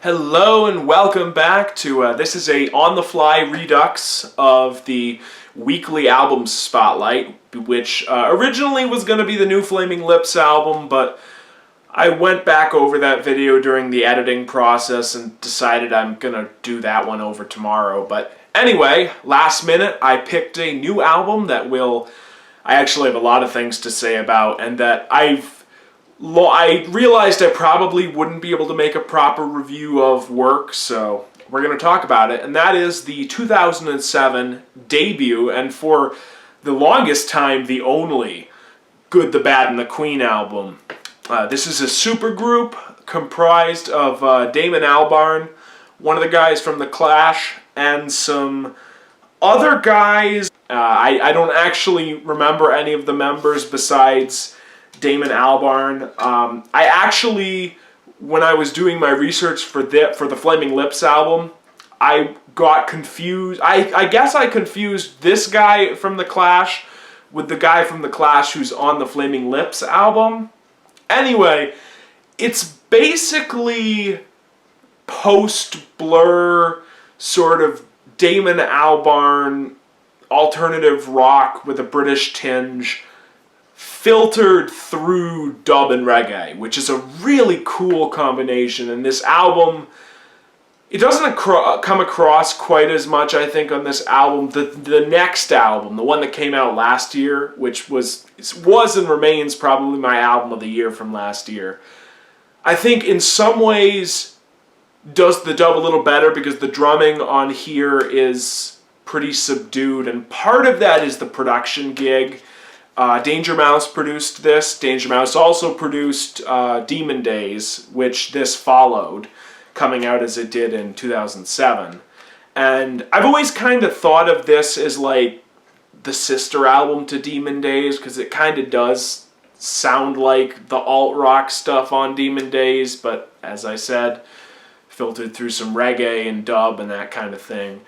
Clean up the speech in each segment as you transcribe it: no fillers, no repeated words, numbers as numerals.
Hello and welcome back to this is a on-the-fly redux of the weekly album spotlight, which originally was going to be the new Flaming Lips album, but I went back over that video during the editing process and decided I'm going to do that one over tomorrow. But anyway, last minute I picked a new album that I actually have a lot of things to say about, and that I realized I probably wouldn't be able to make a proper review of work, so we're going to talk about it, and that is the 2007 debut, and for the longest time, the only Good, the Bad, and the Queen album. This is a supergroup comprised of Damon Albarn, one of the guys from The Clash, and some other guys. I don't actually remember any of the members besides Damon Albarn. I actually, when I was doing my research for the Flaming Lips album, I got confused. I guess I confused this guy from The Clash with the guy from The Clash who's on the Flaming Lips album. Anyway, it's basically post-Blur sort of Damon Albarn alternative rock with a British tinge, filtered through dub and reggae, which is a really cool combination. And this album, it doesn't come across quite as much, I think, on this album. The next album, the one that came out last year, which was and remains probably my album of the year from last year, I think in some ways does the dub a little better because the drumming on here is pretty subdued, and part of that is the production gig. Danger Mouse produced this. Danger Mouse also produced Demon Days, which this followed, coming out as it did in 2007. And I've always kind of thought of this as like the sister album to Demon Days, because it kind of does sound like the alt-rock stuff on Demon Days, but as I said, filtered through some reggae and dub and that kind of thing.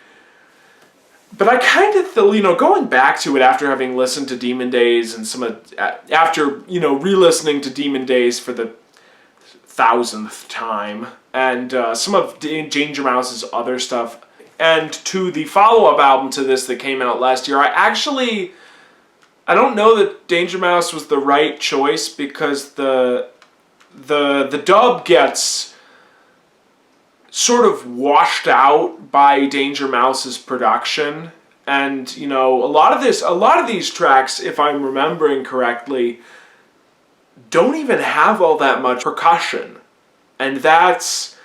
But I kind of feel, going back to it after having listened to Demon Days and after, re-listening to Demon Days for the 1000th time, and some of Danger Mouse's other stuff, and to the follow-up album to this that came out last year, I don't know that Danger Mouse was the right choice, because the dub gets sort of washed out by Danger Mouse's production, and a lot of these tracks, if I'm remembering correctly, don't even have all that much percussion, and that's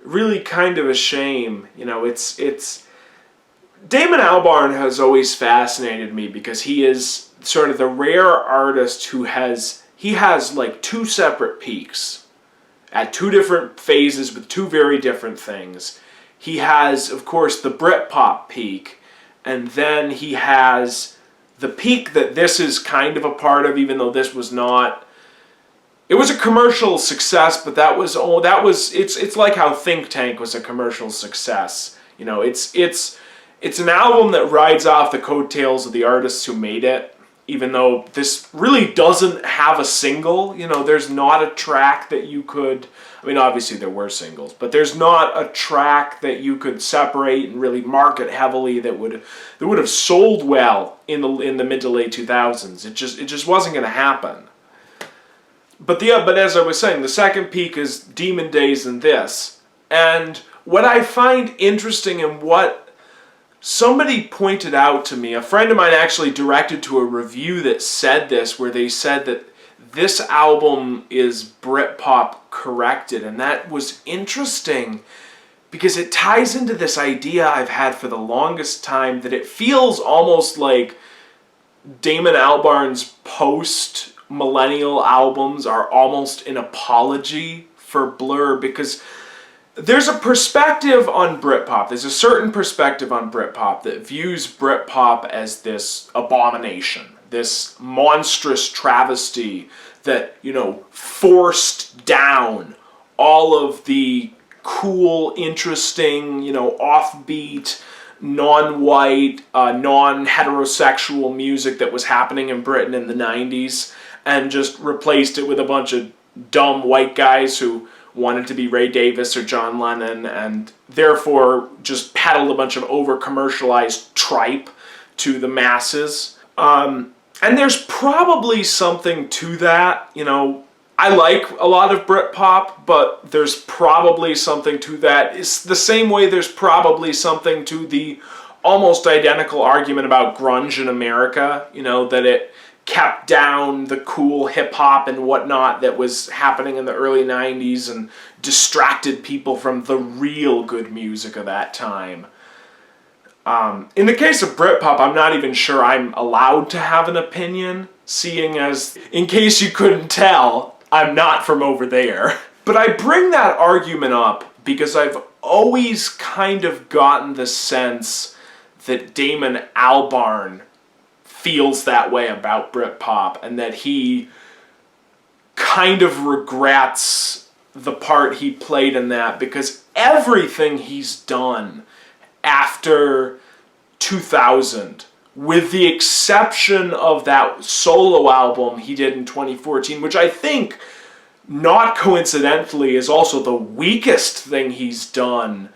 really kind of a shame. It's Damon Albarn has always fascinated me, because he is sort of the rare artist who has like two separate peaks at two different phases with two very different things. He has, of course, the Britpop peak, and then he has the peak that this is kind of a part of, even though this was not. It was a commercial success, but it's like how Think Tank was a commercial success. It's an album that rides off the coattails of the artists who made it, even though this really doesn't have a single. There's not a track that you could, obviously there were singles, but there's not a track that you could separate and really market heavily that would have sold well in the mid to late 2000s. It just wasn't going to happen. But as I was saying, the second peak is Demon Days and this. And what I find interesting, and what somebody pointed out to me, a friend of mine actually directed to a review that said this, where they said that this album is Britpop corrected, and that was interesting because it ties into this idea I've had for the longest time, that it feels almost like Damon Albarn's post-millennial albums are almost an apology for Blur, because there's a perspective on Britpop. There's a certain perspective on Britpop that views Britpop as this abomination, this monstrous travesty that, forced down all of the cool, interesting, offbeat, non-white, non-heterosexual music that was happening in Britain in the 90s, and just replaced it with a bunch of dumb white guys who wanted to be Ray Davies or John Lennon, and therefore just peddled a bunch of over-commercialized tripe to the masses. And there's probably something to that, you know. I like a lot of Britpop, but there's probably something to that. It's the same way there's probably something to the almost identical argument about grunge in America, you know, that it kept down the cool hip-hop and whatnot that was happening in the early 90s and distracted people from the real good music of that time. In the case of Britpop, I'm not even sure I'm allowed to have an opinion, seeing as, in case you couldn't tell, I'm not from over there. But I bring that argument up because I've always kind of gotten the sense that Damon Albarn feels that way about Britpop, and that he kind of regrets the part he played in that, because everything he's done after 2000, with the exception of that solo album he did in 2014, which I think, not coincidentally, is also the weakest thing he's done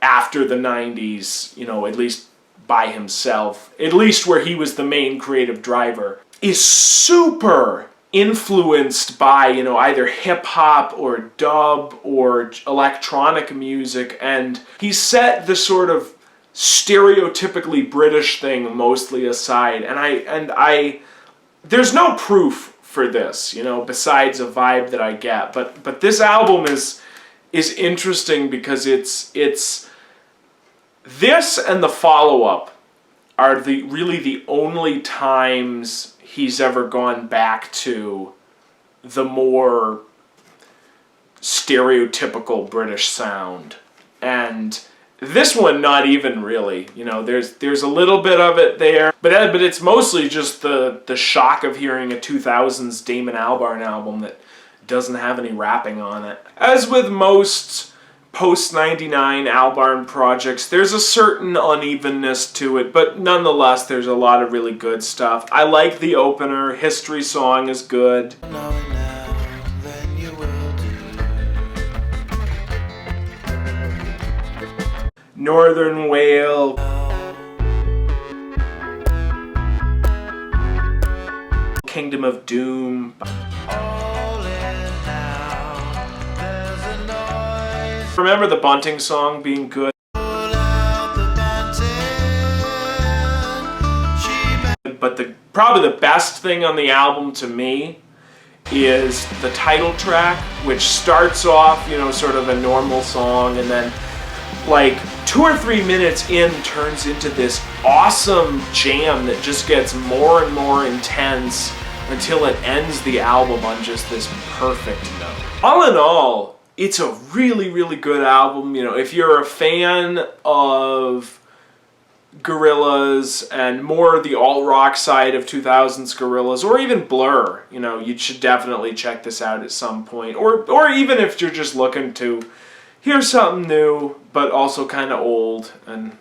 after the 90s, you know, at least by himself, at least where he was the main creative driver, is super influenced by, you know, either hip-hop or dub or electronic music, and he set the sort of stereotypically British thing mostly aside, and I there's no proof for this, you know, besides a vibe that I get, but this album is interesting because it's this and the follow-up are really the only times he's ever gone back to the more stereotypical British sound. And this one, not even really. You know, there's a little bit of it there, but it's mostly just the shock of hearing a 2000s Damon Albarn album that doesn't have any rapping on it. As with most post-99 Albarn projects, there's a certain unevenness to it, but nonetheless, there's a lot of really good stuff. I like the opener. History Song is good. Northern Whale. Kingdom of Doom. Remember the Bunting song being good. But probably the best thing on the album to me is the title track, which starts off, you know, sort of a normal song, and then like 2 or 3 minutes in turns into this awesome jam that just gets more and more intense until it ends the album on just this perfect note. All in all, it's a really, really good album. You know, if you're a fan of Gorillaz and more the alt-rock side of 2000s Gorillaz, or even Blur, you know, you should definitely check this out at some point. Or even if you're just looking to hear something new, but also kind of old and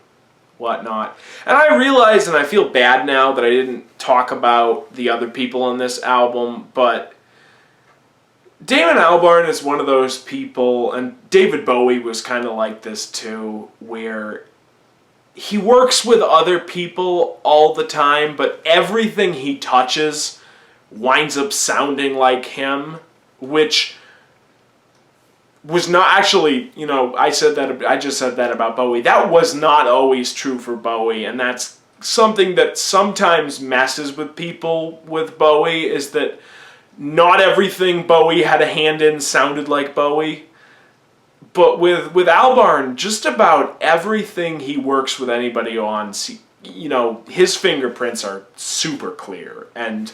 whatnot. And I realize, and I feel bad now that I didn't talk about the other people on this album, but Damon Albarn is one of those people, and David Bowie was kind of like this too, where he works with other people all the time, but everything he touches winds up sounding like him, which was not actually, you know, I just said that about Bowie. That was not always true for Bowie, and that's something that sometimes messes with people with Bowie, is that not everything Bowie had a hand in sounded like Bowie. But with Albarn, just about everything he works with anybody on, you know, his fingerprints are super clear. And,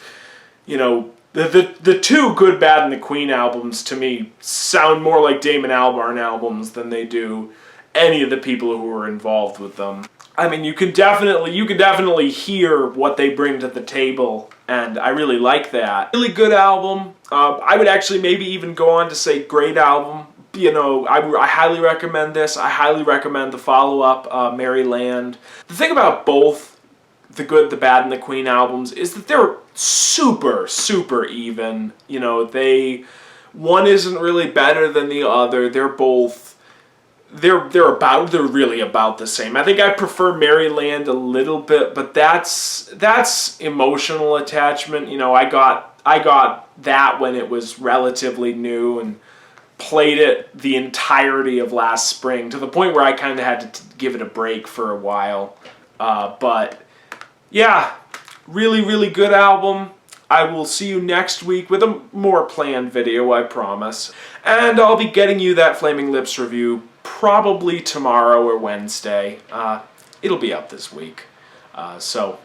you know, the two Good, Bad, and the Queen albums, to me, sound more like Damon Albarn albums than they do any of the people who were involved with them. I mean, you can definitely hear what they bring to the table, and I really like that. Really good album. I would actually maybe even go on to say great album. You know, I highly recommend this. I highly recommend the follow-up, Maryland. The thing about both the Good, the Bad, and the Queen albums is that they're super, super even. You know, One isn't really better than the other. They're both they're really about the same. I think I prefer Maryland a little bit, but that's emotional attachment. You know, I got that when it was relatively new and played it the entirety of last spring to the point where I kind of had to give it a break for a while. But yeah, really, really good album. I will see you next week with a more planned video, I promise. And I'll be getting you that Flaming Lips review probably tomorrow or Wednesday. It'll be up this week. So